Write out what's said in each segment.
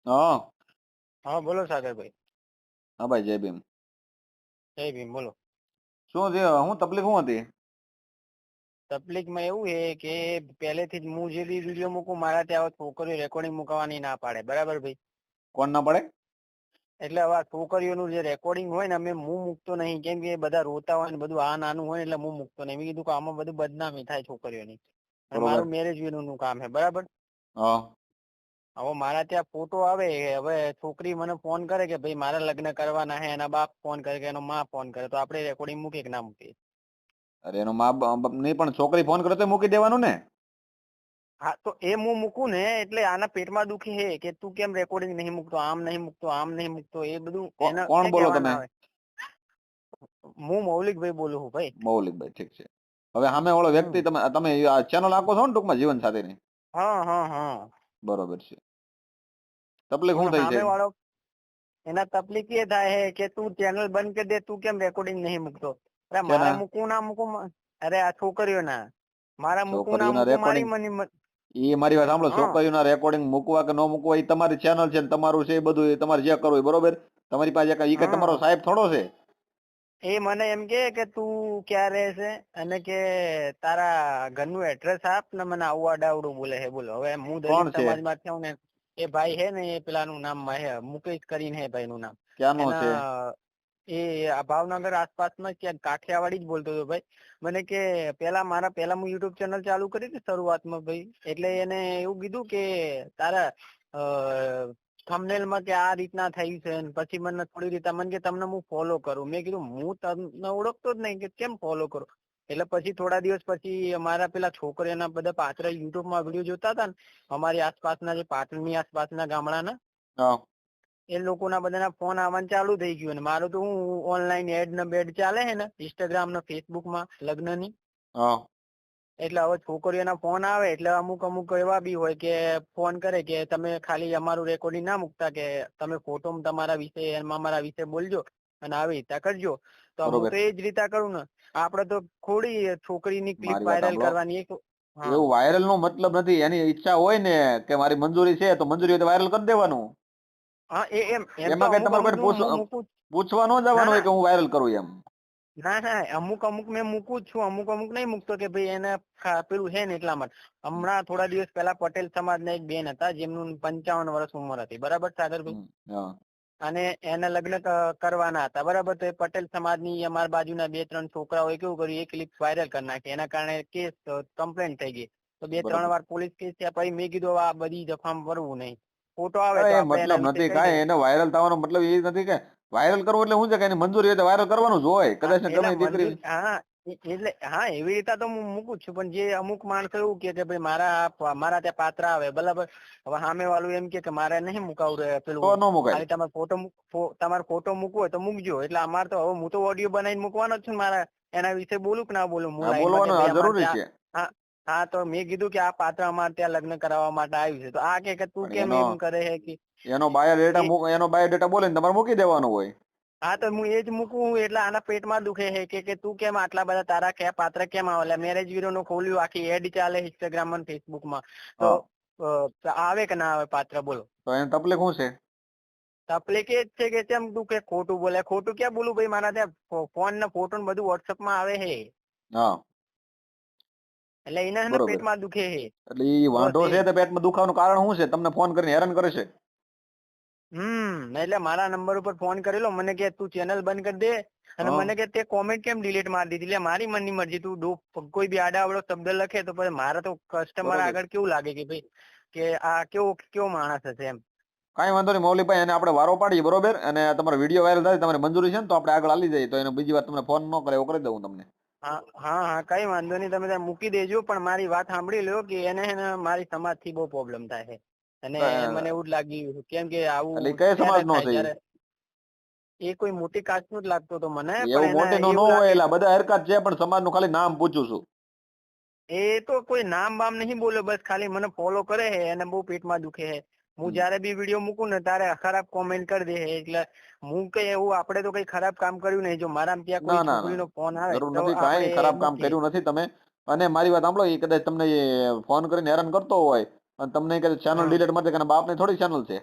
હા. હા બોલો સાગરભાઈ. હા ભાઈ, જય ભીમ. જય ભીમ બોલો. શું છે, હું તકલીફ શું હતી? તકલીફમાં એવું છે કે પહેલેથી જ હું જે બી વિડીયો મૂકું મારા ત્યાં છોકરીઓ રેકોર્ડિંગ મૂકવાની ના પાડે, બરાબર ભાઈ? કોણ ના પડે? એટલે હવે આ છોકરીઓનું જે રેકોર્ડિંગ હોય ને અમે હું મૂકતો નહીં, કેમ કે બધા રોતા હોય ને બધું આ નાનું હોય એટલે હું મૂકતો નહીં. મેં કીધું કે આમાં બધું બદનામી થાય છોકરીઓની, અને બરોબર. મારું મેરેજ નું કામ છે, બરાબર? હા. હવે મારા ત્યાં ફોટો આવે, હવે છોકરી મને ફોન કરે કે ભાઈ મારા લગ્ન કરવાના છે, એના બાપ ફોન કરે કે એનો માં ફોન કરે, તો આપણે રેકોર્ડિંગ મૂકીએ કે ના મૂકીએ? અરે એનો મા બાપ નહીં, પણ છોકરી ફોન કરે તો મૂકી દેવાનું ને. હા તો એ હું મૂકું ને એટલે આના પેટમાં દુખી હે કે તું કેમ રેકોર્ડિંગ નહીં મૂકતો, આમ નહીં મૂકતો, આમ નહીં મૂકતો, એ બધું એને કોણ ક્યાં બોલો કહેવા તમે? ના આવે. હું મૌલિકભાઈ બોલું છું ભાઈ. મૌલિકભાઈ, ઠીક છે. હવે સામે ઓલો વ્યક્તિ, હમ. તમે આ ચેનલ આપો છો ને ટૂંકમાં જીવન સાથીની? હા હા હા. બરોબર છે. તકલીફ શું એનો થઈ છે? સામે વાળો એના તકલીફ એ થાય છે કે તું ચેનલ બંધ કરી દે, તું કેમ રેકોર્ડિંગ નહીં મૂકતો? અરે મારે શેના? મૂકવું ના મૂકવું, અરે આ છોકરીઓના મારા મૂકવું ના છોકરીઓના મૂકવું મારી રેકોર્ડિંગ? મની. એ મારી વાત સાંભળો, હા છોકરીઓના રેકોર્ડિંગ મૂકવા કે ન મૂકવા એ તમારી ચેનલ છે ને તમારું છે, એ બધું એ તમારે જે કરવું હોય, બરોબર? તમારી પાસે એ કઈ તમારો હા. સાહેબ થોડો છે. એ મને એમ કે તું ક્યાં રહે છે અને કે તારા ઘરનું એડ્રેસ આપ ને મને આવું આડાવડું બોલે છે. બોલો, હવે હું દલિત કોણ છે? સમાજમાં થયો ને, એ ભાઈ હે ને, એ પેલાનું નામ હે મુકેશ કરીને, હે ભાઈ નું નામ. ક્યાંનો છે? એના એ આ ભાવનગર આસપાસમાં ક્યાંક કાઠિયાવાડી જ બોલતો હતો ભાઈ. મને કે પેલા હું યુટ્યુબ ચેનલ ચાલુ કરી હતી શરૂઆતમાં ભાઈ, એટલે એને એવું કીધું કે તારા થંબનેલમાં કે આ રીતના થયું છે, ને પછી મને થોડી રીતે મને કે તમને હું ફોલો કરું. મેં કીધું હું તમને ઓળખતો જ નહીં કે કેમ ફોલો કરું. એટલે પછી થોડા દિવસ પછી અમારા પેલા છોકરીઓના બધા પાત્ર યુટ્યુબમાં વિડીયો જોતા હતા ને, અમારી આસપાસના જે પાટણની આસપાસના ગામડાના, હા. એ લોકોના બધાના ફોન આવવાનું ચાલુ થઈ ગયું. ને મારું તો હું ઓનલાઈન એડ ને બેડ ચાલે છે ને ઇન્સ્ટાગ્રામ ને ફેસબુકમાં લગ્નની, હા. એટલે હવે છોકરીઓના ફોન આવે એટલે અમુક એવા બી હોય કે ફોન કરે કે તમે ખાલી અમારું રેકોર્ડિંગ ના મૂકતા, કે તમે ફોટો તમારા વિશે અમારા વિશે બોલજો અને આવી રીતના કરજો. તો હું બરોબર. તો એ જ રીતા કરું ને. આપડે તો થોડી છોકરીની ક્લિપ મારી વાત વાયરલ સાંભળો, કરવાની એક. હા એવું વાયરલ નો મતલબ નથી. એની ઈચ્છા હોય ને કે મારી મંજૂરી છે તો મંજૂરી હોય તો વાયરલ કરી દેવાનું. હા એમ એમ તો એમાં કઈ તમારે કોઈ હું મૂકું. પૂછવા ન ના જવાનું હોય ના કે હું વાયરલ કરું એમ. ના અમુક મેં મૂકું જ છું, અમુક નહીં મૂકતો કે ભાઈ એને પેલું છે ને એટલા માટે. હમણાં થોડા દિવસ પહેલા પટેલ સમાજના એક બેન હતા જેમનું 55 વર્ષ ઉંમર હતી, બરાબર સાગરભાઈ? હા. અને એને લગ્ન કરવાના હતા, બરાબર? તો એ પટેલ સમાજની અમારા બાજુના 2-3 છોકરાઓએ કેવું કર્યું, એ ક્લિપ વાયરલ કરી નાખી. એના કારણે કેસ કમ્પ્લેન્ટ થઈ ગઈ. તો 2-3 બરોબર. વાર પોલીસ કેસ થયા. પછી મેં કીધું આ બધી જફામાં પડવું નહીં. ફોટો આવે અરે તો એ આપણે મતલબ એના વિશે નથી કહી કાંઈ, દઈએ. એને વાયરલ થવાનો મતલબ એ નથી કે વાયરલ કરવું એટલે શું છે કે એની મંજૂરી હોય તો વાયરલ કરવાનું જ હોય. હા કદાચ ને એટલે ગમે દીકરી. મંજૂર, હા એટલે હા એવી રીતે તો હું મૂકું જ છું. પણ જે અમુક માણસો એવું કે ભાઈ મારા ત્યાં પાત્ર આવે, બરાબર? હવે સામે વાળું એમ કે મારે નહીં મુકાવું તો પેલું, ન મુકાય. ખાલી તમારો ફોટો મૂકવો હોય તો મૂકજો. એટલે અમારે તો હવે હું તો ઓડિયો બનાવીને મૂકવાનો જ છું. મારા એના વિશે બોલું કે ના બોલું હું હા, લાઈનમાં કે બોલવાનું ભાઈ આ અમારે જરૂરી ત્યાં. છે. હા હા તો મેં કીધું કે આ પાત્ર અમારે ત્યાં લગ્ન કરાવવા માટે આવ્યું છે. તો આ કે તું પણ કેમ એનો એમ કરે છે કે એ એનો બાયોડેટા બોલે ને તમારે મૂકી દેવાનું હોય. હા તો હું એજ મૂકું એટલે આના પેટમાં દુખે છે કે તું કેમ આટલા બધા તારા કયા પાત્ર કેમ આવે? મેરેજ બ્યુરો નું ખોલ્યું, આખી એડ ચાલે ઇન્સ્ટાગ્રામ અને ફેસબુકમાં, તો હા. આવે કે ના આવે પાત્ર? બોલો. તો એને તકલીફ શું છે? તકલીફ એ જ છે કે કેમ તું કે ખોટું બોલે. ખોટું ક્યાં બોલું ભાઈ? મારા ત્યાં ફોન ને ફોટો ને બધું વોટ્સઅપમાં આવે છે. હા. એટલે એના બરોબર. પેટમાં દુખે છે. એટલે ઈ બસ વાંઢો એ છે તો પેટમાં દુખાવાનું કારણ શું છે? તમને ફોન કરીને હેરાન કરે છે? એટલે મારા નંબર ઉપર ફોન કરેલો, મને કે તું ચેનલ બંધ કરી દે, અને હા. મને કે તે કોમેન્ટ કેમ ડિલીટ મારી દીધી? એટલે મારી મનની મરજી. તું કોઈ બી આડાવડો શબ્દ લખે તો પછી મારે તો કસ્ટમર બરોબર. આગળ કેવું લાગે કે ભાઈ કે આ કેવો માણસ હશે એમ. કાંઈ વાંધો નહીં મૌલિકભાઈ, એને આપણે વારો પાડીએ, બરોબર? અને તમારો વિડીયો વાયરલ થાય, તમારી મંજૂરી છે ને તો આપણે આગળ હાલી જઈએ. તો એને બીજી વાર તમને ફોન ન કરે એવું કરી દઉં તમને. હા કઈ વાંધો નહીં, તમે ત્યાં મૂકી દેજો. પણ મારી વાત સાંભળી લો કે એને હે ને મારી સમાજ થી બહુ પ્રોબ્લેમ થાય છે. અને મને એવું જ લાગ્યું કેમ કે એટલે આવું કઈ સમાજ ક્યારે નો થાય છે? જયારે એ કોઈ મોટી કાસ્ટ નું જ લાગતો હતો મને, પણ એવું એને મોટી નું ન એવું હોય, લાગે. એટલે બધા હરકત છે, પણ સમાજ નું ખાલી નામ પૂછું છું. એ તો કોઈ નામ બામ નહીં બોલ્યો, બસ ખાલી મને ફોલો કરે છે અને બહુ પેટમાં દુખે છે. હું જયારે બી વિડીયો મૂકું ને ત્યારે ખરાબ કોમેન્ટ કરી દે છે. એટલે હું કઈ એવું આપડે તો કઈ ખરાબ કામ કર્યું નહીં. જો મારા ત્યાં કોઈ ના ના ના, છોકરીનો ફોન આવે જરૂર તો નથી, આપણે કાંઈ ખરાબ કામ મૂકીએ. કર્યું નથી તમે. અને મારી વાત સાંભળો, એ કદાચ તમને ફોન કરીને હેરાન કરતો હોય અને તમને કદાચ ચેનલ હા ડિલીટ મારી દે, બાપ ને થોડી ચેનલ છે.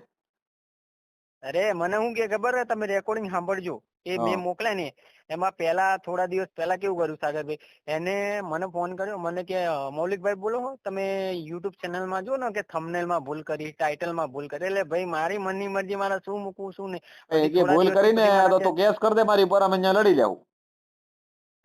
અરે મને શું કે ખબર હે, તમે રેકોર્ડિંગ સાંભળજો એ હા. મેં મોકલ્યા ને એમાં પહેલા થોડા દિવસ પહેલા કેવું કર્યું સાગરભાઈ, એને મને ફોન કર્યો, મને કે મૌલિકભાઈ બોલો હો, તમે યુટ્યુબ ચેનલમાં જો ને કે થંબનેલમાં ભૂલ કરી, ટાઇટલમાં ભૂલ કરી. એટલે ભાઈ મારી મનની મરજી, મારે શું મૂકવું શું નહીં. પછી જે થોડા ભૂલ દિવસ કરીને પછી મને તો તું કેસ કર દે મારી પર, અમે અહીંયા લડી જાવ.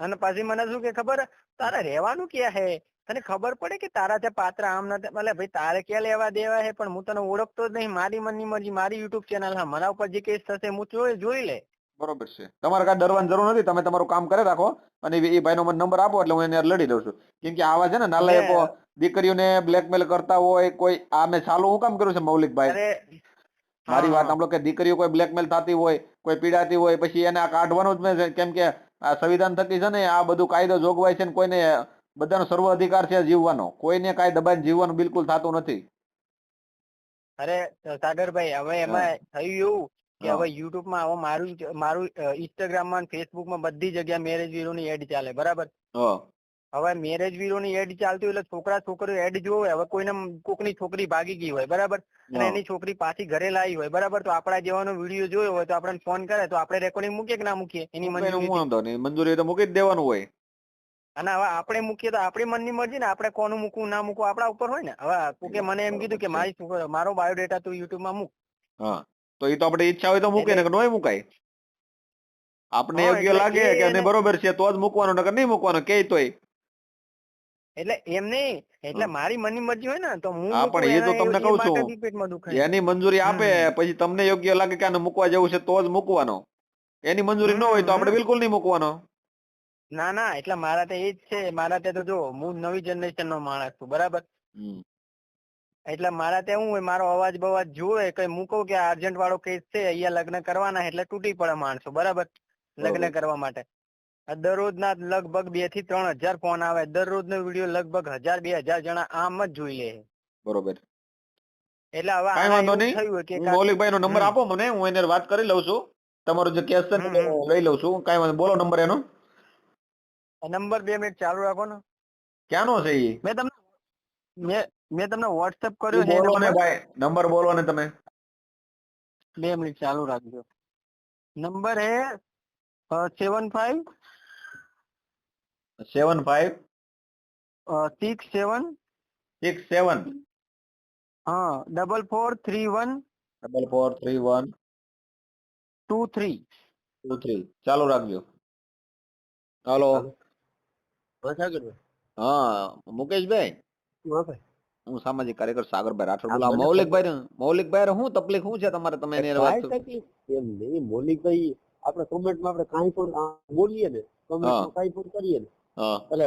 અને પછી મને શું કે ખબર હે? તારે રહેવાનું ક્યાં હે? તને ખબર પડે કે તારા ત્યાં પાત્ર આમ નથી. એટલે ભાઈ તારે ક્યાં લેવા દેવા હે? પણ હું તને ઓળખતો જ નહીં. મારી મનની મરજી, મારી યુટ્યુબ ચેનલ, હા મારા ઉપર જે કેસ થશે હું જોઈ લે. બરોબર છે, તમારે કાંઈ ડરવાની જરૂર નથી. તમે તમારું કામ કરે રાખો અને એ ભાઈનો મને નંબર આપો એટલે હું એને લડી દઉં છું. કેમ કે આવા છે ને નાલાયકો મેં દીકરીઓને બ્લેકમેલ કરતા હોય કોઈ. આ મેં ચાલુ હું કામ કર્યું છે મૌલિકભાઈ, અરે મારી વાત હા સાંભળો, કે દીકરીઓ કોઈ બ્લેકમેલ થતી હોય, કોઈ પીડાતી હોય, પછી એને આ કાઢવાનું જ મેં. કેમ કે આ સંવિધાન થકી છે ને આ બધું કાયદો જોગવાય છે ને કોઈને બધાનો સર્વ અધિકાર છે જીવવાનો. કોઈને કાંઈ દબાઈને જીવવાનું બિલકુલ થતું નથી. અરે સાગરભાઈ, હવે હા એમાં થયું એવું કે હા હવે યુટ્યુબ માં હવે મારું ઇન્સ્ટાગ્રામ માં ફેસબુક માં બધી જગ્યાએ મેરેજ બ્યુરોની એડ ચાલે, બરાબર? હા હવે મેરેજ બ્યુરોની એડ ચાલતી હોય એટલે છોકરા છોકરીઓ એડ જોવે. હવે કોઈને કોકની છોકરી ભાગી ગઈ હોય, બરાબર, અને હા. એની છોકરી પાછી ઘરે લાવી હોય, બરાબર, તો આપણા જેવાનો વિડીયો જોયો હોય તો આપણે ફોન કરે તો આપણે રેકોર્ડિંગ મૂકીએ કે ના મૂકીએ એની મૂકે ને હું મંજૂરીથી? વાંધો નહીં, મંજૂરી તો મૂકી જ દેવાનું હોય. અને હવે આપણે મૂકીએ તો આપણી મનની મરજી ને, આપણે કોનું મૂકવું ના મૂકવું આપણા ઉપર હોય ને. હવે કોકે મને એમ બરોબર કીધું કે છે. મારો બાયોડેટા તું યુટ્યુબમાં મૂક. હા, તો એ તો આપણે ઈચ્છા હોય તો મૂકે એટલે ને નોય મુકાય. આપને હા યોગ્ય એટલે લાગે એ કે એને નહીં બરોબર છે તો જ મૂકવાનો, નકર નહીં મૂકવાનો કે તોય. એટલે એમ નહીં, એટલે મારી મનની મરજી હોય ને તો હું હા મૂકું, પણ એ તો તમને એ કહું માટે છું, બી પેટમાં દુખે. એની મંજૂરી આપે હમ પછી તમને યોગ્ય લાગે કે આને મૂકવા જેવું છે તો જ મૂકવાનો. એની મંજૂરી ન હોય તો આપણે હમ બિલકુલ નહીં મૂકવાનો. ના ના, એટલે મારા તે એ જ છે. મારા તે તો જો હું નવી જનરેશન નો માણસ છું, બરાબર? હમ. એટલે મારા ત્યાં શું હોય, મારો અવાજ બવાજ જોવે કઈ મૂકો કે અર્જન્ટ વાળો કેસ છે, અહીંયા લગ્ન કરવાના, એટલે તૂટી પડે માણસો, બરાબર, લગ્ન બરોબર કરવા માટે. દરરોજ ના લગભગ 2 થી 3 હજાર ફોન આવે. દરરોજ નો વિડીયો લગભગ 1000-2000 જણા આમ જ જોઈ લે. બરોબર, એટલે હવે કાંઈ આના વાંધો એવું નહીં. થયું હોય કે હું મૌલિકભાઈ નો નંબર હમ આપો મને, હું એને વાત કરી લઉં છું. તમારો જે કેસ છે ને હમ એ હમ લઈ લઉં છું. કાંઈ વાંધો, બોલો નંબર એનો. નંબર 2 મિનિટ ચાલુ રાખો ને. ક્યાંનો છે એ? મેં તમને મેં તમને વોટ્સએપ એ કર્યો છે બોલો ને નંબર. ભાઈ, નંબર બોલો ને તમે. 2 મિનિટ ચાલુ રાખજો. નંબર હે 75 75 67 67 હા 4431 4431 23. 23. ચાલુ રાખજો. હાલો. હાલો. હા સાગરભાઈ. હા મુકેશભાઈ, હા ભાઈ. હું સામાજિક કાર્યકર સાગરભાઈ રાઠોડ આ બોલું. આ મને ખબર. મૌલિકભાઈ શું તકલીફ શું છે તમારે? તમે એની હારે વાત કાંઈ કરો. તકલીફ એમ નહીં મૌલિકભાઈ, આપણે કોમેન્ટમાં આપણે કાંઈ પણ બોલીએ ને, હા કોમેન્ટમાં કાંઈ પણ કરીએ ને, હા એટલે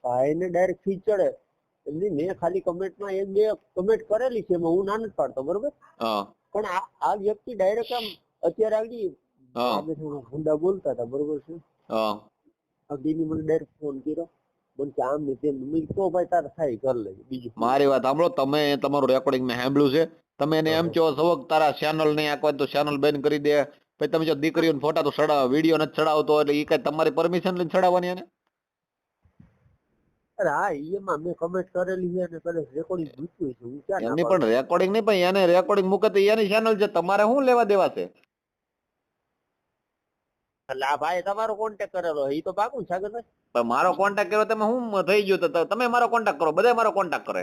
ભાઈને ડાયરેક્ટ ખીચ ચડે. એટલે મેં ખાલી કમેન્ટમાં એક બે કમેન્ટ કરેલી છે, એમાં હું ના નથી પાડતો, બરોબર, હા પણ આ વ્યક્તિ ડાયરેક્ટ આમ અત્યારે આગળ હા હુંડા બોલતા હતા, બરોબર છે, હા અગડીની મને ડાયરેક્ટ ફોન કર્યો, મને કે આમ ને તેમ. મેં કીધું, તો ભાઈ તારે થાય કર લે, બીજું શું. મારી વાત સાંભળો, તમે તમારું રેકોર્ડિંગ મેં સાંભળ્યું છે. તમે એને એમ કહો છો કે તારા ચેનલ નહીં આખો તો ચેનલ બંધ કરી દે. પછી તમે જો દીકરીઓને ફોટા તો ચડાવો, વિડીયો નથી ચડાવતો, એટલે એ કઈ તમારી પરમિશન લઈને ચડાવવાની એને? અરે હા, એમાં મેં કમેન્ટ કરેલી છે અને કદાચ રેકોર્ડિંગ મૂક્યું છે, હું ક્યાં ના એમની પાડું. પણ રેકોર્ડિંગ નહીં, પણ એને રેકોર્ડિંગ મૂકે તો એની ચેનલ છે, તમારે શું લેવા દેવા છે? એટલે આ ભાઈ તમારો કોન્ટેક્ટ કરેલો, એ તો પાકું ને સાગરભાઈ. પણ મારો કોન્ટેક્ટ કર્યો તમે શું થઈ ગયું? તો તમે મારો કોન્ટેક્ટ કરો, બધા મારો કોન્ટેક્ટ કરે.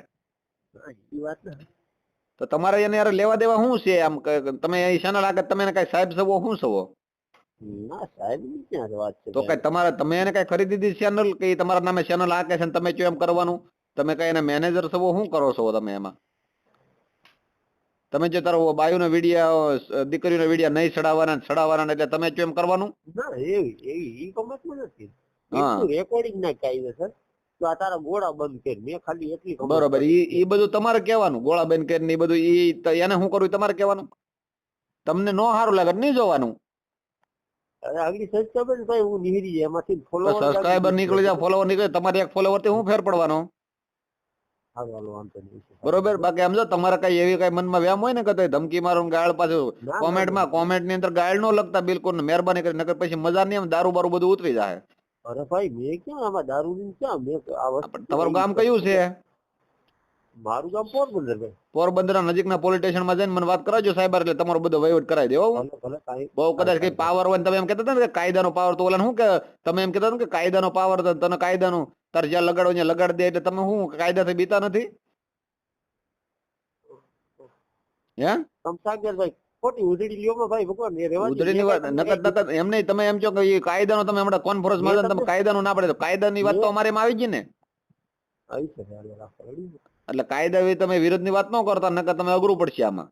હા, એ વાત ને. તો તમારે એને યાર લેવા દેવા શું છે? આમ તમે એ ચેનલ આગળ તમે એને કઈ સાહેબ સવો શું સવો? ના સાહેબ ની ક્યાં વાત છે તો કઈ તમારે તમે એને કઈ ખરીદી દીધી ચેનલ કે ઈ તમારા નામે ચેનલ આકે છે ને તમે કયો એમ કરવાનું? તમે કઈ એને મેનેજર સવો શું કરો છો તમે એમાં? તમે જે તારો બાયુનો વિડીયો દીકરીનો વિડીયો નહીં ચડાવવાના એટલે તમે કયો એમ કરવાનું? ના એવી એવી ઈ કમેન્ટમાં નથી. હા એટલું રેકોર્ડિંગ ના કાયદેસર તો આ તારા ગોળા બંધ કરી, મેં ખાલી એટલી કમેન્ટ બરોબર, કરેલી છે. ઈ બધું તમારે કહેવાનું. ગોળાબેન કે ને ઈ બધું ઈ એને શું કરવું તમારે કહેવાનું. તમને નો સારું લાગે નહીં જોવાનું. અરે આગલી સબસ્ક્રાઈબર ને ભાઈ હું નિહરી જાય એમાંથી તો ફોલોવર જ આગળ સબસ્ક્રાઈબર નીકળે, નીકળી જાય, બરોબર. ફોલોવર નીકળે, તમારે એક ફોલોવર થી શું ફેર પડવાનો? હાલો હાલો વાંધો નહીં. બરોબર, બાકી આમ જો તમારે કઈ એવી કઈ મનમાં વ્યામ હોય ને કે ધમકી મારો ગાળ પાછું ના ના ના. કોમેન્ટ ની અંદર ગાળ નો લખતા બિલકુલ, મહેરબાની કરી, નકર પછી મજા નહીં આવે, દારૂ બારૂ બધું ઉતરી જાય. અરે ભાઈ મેં ક્યાં આમાં દારૂ ની ક્યાં મેં આ વસ્તુ તમારું ગામ કયું છે? મારું ગામ પોરબંદર ભાઈ. પોરબંદર નજીકના પોલીસ સ્ટેશનમાં જઈને મને વાત કરાવજો સાહેબ, એટલે તમારો બધો વહીવટ કરાવી દેવો. ભલે ભલે કાંઈ બહુ કદાચ કઈ પાવર હોય ને તમે એમ કહેતા હતા ને કે કાયદાનો પાવર, તો ઓલા શું કે તમે એમ કહેતા હતા ને કે કાયદાનો પાવર, તને કાયદાનું તાર જ્યાં લગાડો ત્યાં લગાડી દે, એટલે તમે શું કાયદાથી બીતા નથી? હે તમ સાગરભાઈ ખોટી ઉધડી લ્યો ભાઈ ભગવાન એ રેવા દે. ઉધડીની વાત નકર એમ નહીં, તમે એમ કહો કે એ કાયદાનો તમે હમણાં કોન્ફરન્સ માં તમે કાયદાનું ના પડે, તો કાયદાની વાત તો અમારે એમાં આવી ગઈ ને. આવી છે હાલે રાખો રેડી. એટલે કાયદા તમે વિરોધની વાત ન કરતા, નકર તમે અઘરું પડશે આમાં.